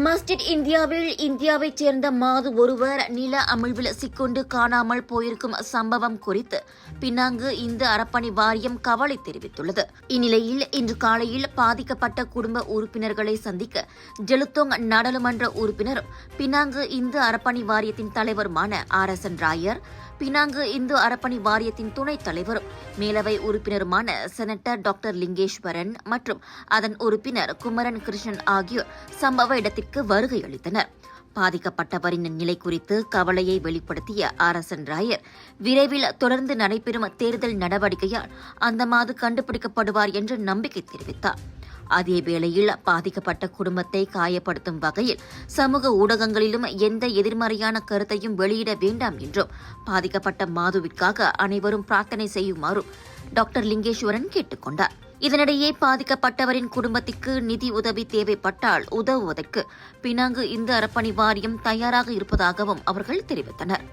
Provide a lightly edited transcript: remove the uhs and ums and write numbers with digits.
மஸ்ஜித் இந்தியாவில் இந்தியாவைச் சேர்ந்த மாது ஒருவர் நில அமிழ்வில் சிக்கொண்டு காணாமல் போயிருக்கும் சம்பவம் குறித்து பினாங்கு இந்து அறப்பணி வாரியம் கவலை தெரிவித்துள்ளது. இந்நிலையில் இன்று காலையில் பாதிக்கப்பட்ட குடும்ப உறுப்பினர்களை சந்திக்க ஜெலுத்தோங் நாடாளுமன்ற உறுப்பினரும் பினாங்கு இந்து அறப்பணி வாரியத்தின் தலைவருமான RSN ராயர், பினாங்கு இந்து அறப்பணி வாரியத்தின் துணைத் தலைவரும் மேலவை உறுப்பினருமான செனட்டர் டாக்டர் லிங்கேஸ்வரன் மற்றும் அதன் உறுப்பினர் குமரன் கிருஷ்ணன் ஆகியோர் சம்பவ இடத்திற்கு வருகை அளித்தனர். பாதிக்கப்பட்டவரின் நிலை குறித்து கவலையை வெளிப்படுத்திய RSN ராயர், விரைவில் தொடர்ந்து நடைபெறும் தேர்தல் நடவடிக்கையால் அந்த மாது கண்டுபிடிக்கப்படுவார் என்று நம்பிக்கை தெரிவித்தார். அதேவேளையில் பாதிக்கப்பட்ட குடும்பத்தை காயப்படுத்தும் வகையில் சமூக ஊடகங்களிலும் எந்த எதிர்மறையான கருத்தையும் வெளியிட வேண்டாம் என்றும் பாதிக்கப்பட்ட மாதுவிற்காக அனைவரும் பிரார்த்தனை செய்யுமாறும் டாக்டர் லிங்கேஸ்வரன் கேட்டுக் கொண்டார். இதனிடையே பாதிக்கப்பட்டவரின் குடும்பத்திற்கு நிதி உதவி தேவைப்பட்டால் உதவுவதற்கு பினாங்கு இந்து அறப்பணி வாரியம் தயாராக இருப்பதாகவும் அவர்கள் தெரிவித்தனர்.